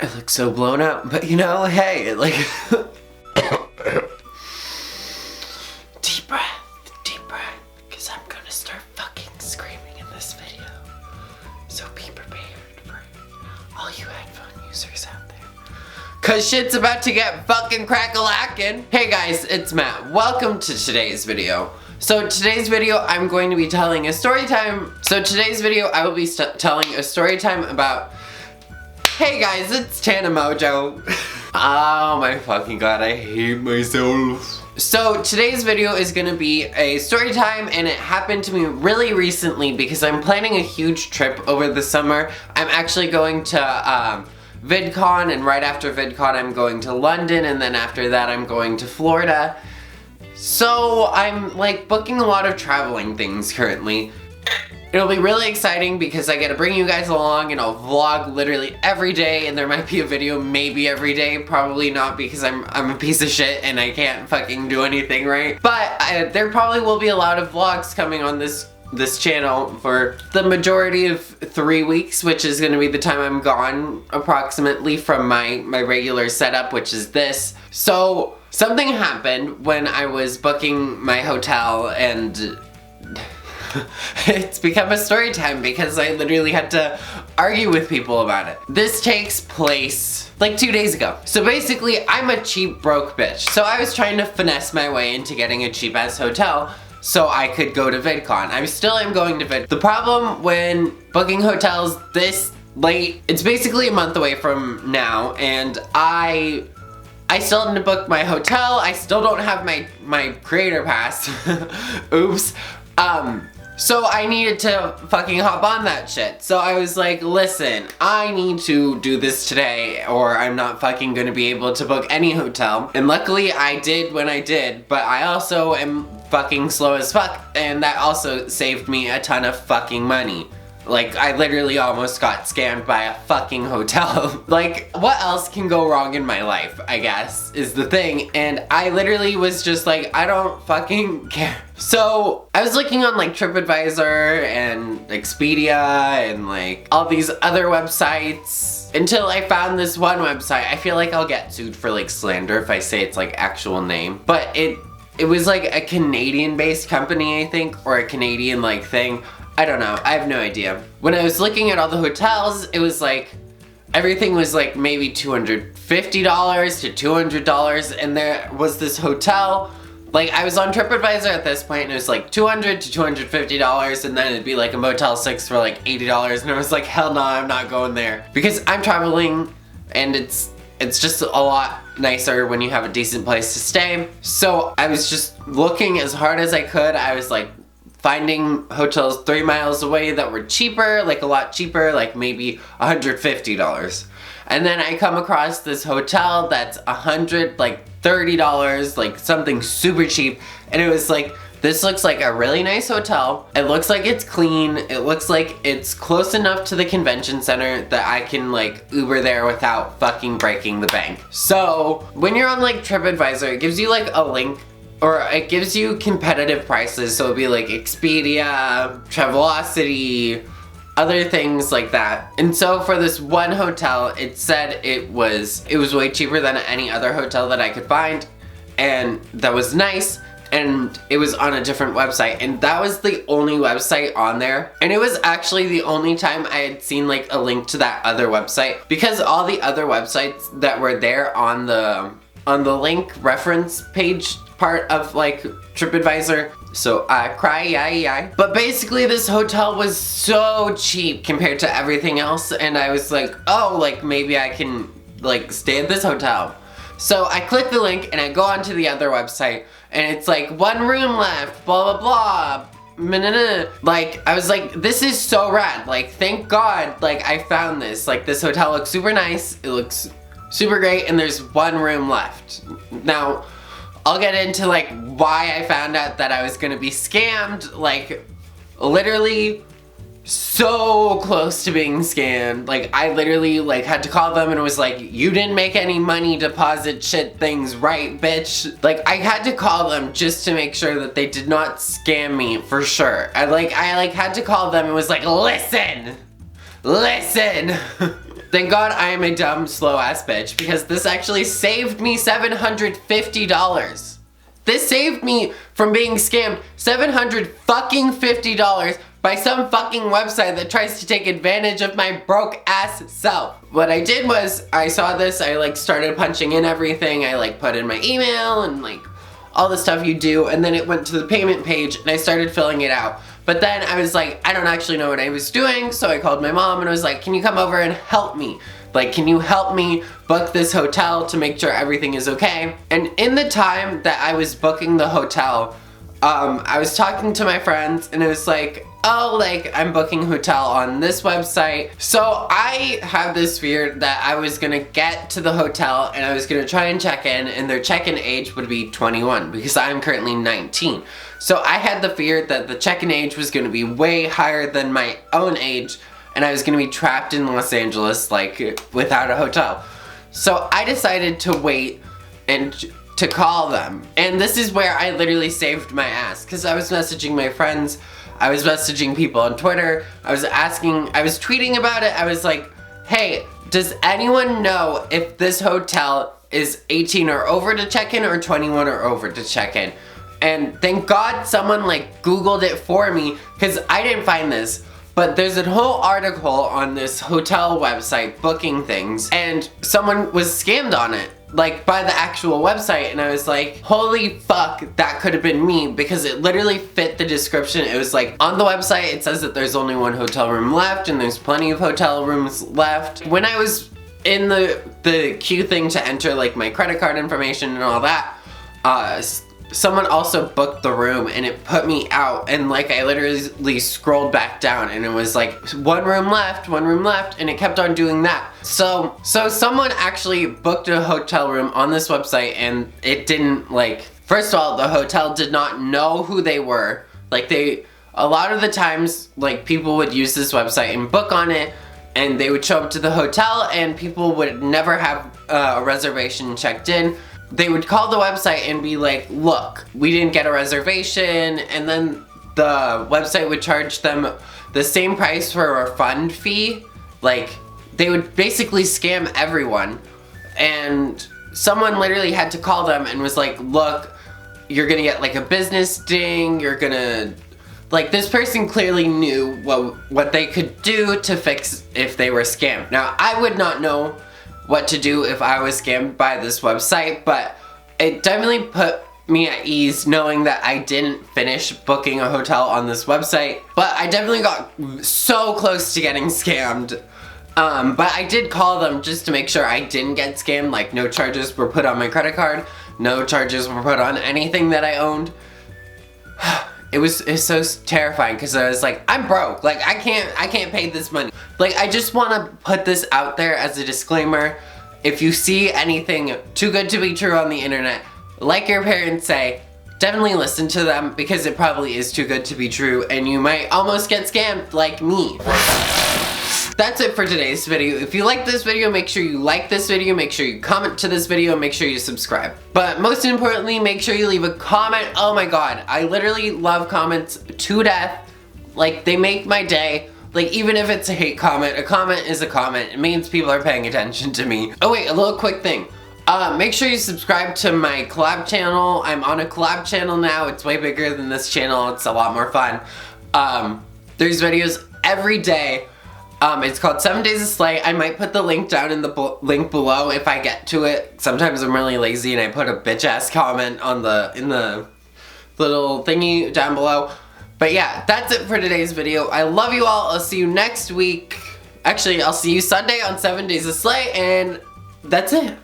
I look so blown up, but you know, hey, like... deep breath, because I'm gonna start fucking screaming in this video. So be prepared for all you headphone users out there. Cause shit's about to get fucking crack-a-lackin'. Hey guys, it's Matt. Welcome to today's video. So today's video, I'm going to be telling a story time. So today's video, I will be telling a story time about... Hey guys, it's Tana Mojo. Oh my fucking god, I hate myself. So today's video is gonna be a story time, and it happened to me really recently because I'm planning a huge trip over the summer. I'm actually going to VidCon, and right after VidCon I'm going to London, and then after that I'm going to Florida. So I'm like booking a lot of traveling things currently. It'll be really exciting because I get to bring you guys along, and I'll vlog literally every day, and there might be a video maybe every day, probably not because I'm a piece of shit and I can't fucking do anything right. But there probably will be a lot of vlogs coming on this channel for the majority of 3 weeks, which is gonna be the time I'm gone approximately from my regular setup, which is this. So something happened when I was booking my hotel, and it's become a story time because I literally had to argue with people about it. This takes place like 2 days ago. So basically, I'm a cheap broke bitch. So I was trying to finesse my way into getting a cheap ass hotel so I could go to VidCon. I still am going to VidCon. The problem when booking hotels this late, it's basically a month away from now, and I still need to book my hotel. I still don't have my creator pass. Oops. So I needed to fucking hop on that shit. So I was like, listen, I need to do this today or I'm not fucking gonna be able to book any hotel. And luckily I did when I did, but I also am fucking slow as fuck, and that also saved me a ton of fucking money. Like, I literally almost got scammed by a fucking hotel. Like, what else can go wrong in my life, I guess, is the thing. And I literally was just like, I don't fucking care. So, I was looking on like TripAdvisor and Expedia and like all these other websites until I found this one website. I feel like I'll get sued for like slander if I say its like actual name. But it was like a Canadian-based company, I think, or a Canadian like thing. I don't know, I have no idea. When I was looking at all the hotels, it was like, everything was like maybe $250 to $200, and there was this hotel, like I was on TripAdvisor at this point, and it was like $200 to $250, and then it'd be like a Motel 6 for like $80, and I was like, hell no, I'm not going there. Because I'm traveling, and it's just a lot nicer when you have a decent place to stay. So I was just looking as hard as I could. I was like, finding hotels 3 miles away that were cheaper, like a lot cheaper, like maybe $150. And then I come across this hotel that's $130, like something super cheap. And it was like, this looks like a really nice hotel. It looks like it's clean. It looks like it's close enough to the convention center that I can like Uber there without fucking breaking the bank. So when you're on like TripAdvisor, it gives you like a link, or it gives you competitive prices, so it'd be like Expedia, Travelocity, other things like that. And so for this one hotel, it said it was way cheaper than any other hotel that I could find, and that was nice, and it was on a different website, and that was the only website on there. And it was actually the only time I had seen like a link to that other website, because all the other websites that were there on the link reference page part of like TripAdvisor. So I cry. But basically this hotel was so cheap compared to everything else, and I was like, oh, like maybe I can like stay at this hotel. So I click the link and I go onto the other website, and it's like 1 room left, blah blah blah. Like, I was like, this is so rad. Like, thank God, like I found this. Like, this hotel looks super nice. It looks super great, and there's 1 room left. Now, I'll get into like why I found out that I was gonna be scammed, like literally so close to being scammed. Like I literally like had to call them and it was like, you didn't make any money deposit shit things right, bitch. Like I had to call them just to make sure that they did not scam me for sure. I had to call them and was like, listen. Thank God I am a dumb, slow-ass bitch, because this actually saved me $750. This saved me from being scammed $750 by some fucking website that tries to take advantage of my broke-ass self. What I did was, I saw this, I like started punching in everything, I like put in my email and like all the stuff you do, and then it went to the payment page and I started filling it out. But then I was like, I don't actually know what I was doing, so I called my mom and I was like, can you come over and help me? Like, can you help me book this hotel to make sure everything is okay? And in the time that I was booking the hotel, I was talking to my friends and it was like, oh, like, I'm booking a hotel on this website. So I have this fear that I was gonna get to the hotel and I was gonna try and check in, and their check-in age would be 21 because I'm currently 19. So I had the fear that the check-in age was gonna be way higher than my own age, and I was gonna be trapped in Los Angeles, like, without a hotel. So I decided to wait and to call them. And this is where I literally saved my ass, because I was messaging my friends, I was messaging people on Twitter, I was tweeting about it. I was like, hey, does anyone know if this hotel is 18 or over to check in or 21 or over to check in? And thank God someone like Googled it for me, because I didn't find this. But there's a whole article on this hotel website booking things, and someone was scammed on it, like by the actual website, and I was like, holy fuck, that could have been me, because it literally fit the description. It was like, on the website it says that there's only one hotel room left, and there's plenty of hotel rooms left. When I was in the queue thing to enter like my credit card information and all that, someone also booked the room and it put me out, and like I literally scrolled back down and it was like one room left, and it kept on doing that. So someone actually booked a hotel room on this website, and it didn't, like, first of all, the hotel did not know who they were. Like, a lot of the times, like, people would use this website and book on it, and they would show up to the hotel and people would never have a reservation checked in. They would call the website and be like, look, we didn't get a reservation, and then the website would charge them the same price for a refund fee. Like, they would basically scam everyone, and someone literally had to call them and was like, look, you're gonna get like a business ding, you're gonna, like, this person clearly knew what they could do to fix if they were scammed. Now, I would not know what to do if I was scammed by this website, but it definitely put me at ease knowing that I didn't finish booking a hotel on this website. But I definitely got so close to getting scammed. But I did call them just to make sure I didn't get scammed. Like, no charges were put on my credit card, no charges were put on anything that I owned. It's so terrifying, because I was like, I'm broke, like I can't pay this money. Like, I just want to put this out there as a disclaimer. If you see anything too good to be true on the internet, like your parents say, definitely listen to them, because it probably is too good to be true and you might almost get scammed like me. That's it for today's video. If you like this video, make sure you like this video, make sure you comment to this video, make sure you subscribe. But most importantly, make sure you leave a comment. Oh my god, I literally love comments to death. Like, they make my day. Like, even if it's a hate comment, a comment is a comment. It means people are paying attention to me. Oh wait, a little quick thing. Make sure you subscribe to my collab channel. I'm on a collab channel now. It's way bigger than this channel. It's a lot more fun. There's videos every day. It's called 7 Days of Slay. I might put the link down in the link below if I get to it. Sometimes I'm really lazy and I put a bitch ass comment on in the little thingy down below. But yeah, that's it for today's video. I love you all. I'll see you next week. Actually, I'll see you Sunday on 7 Days of Slay, and that's it.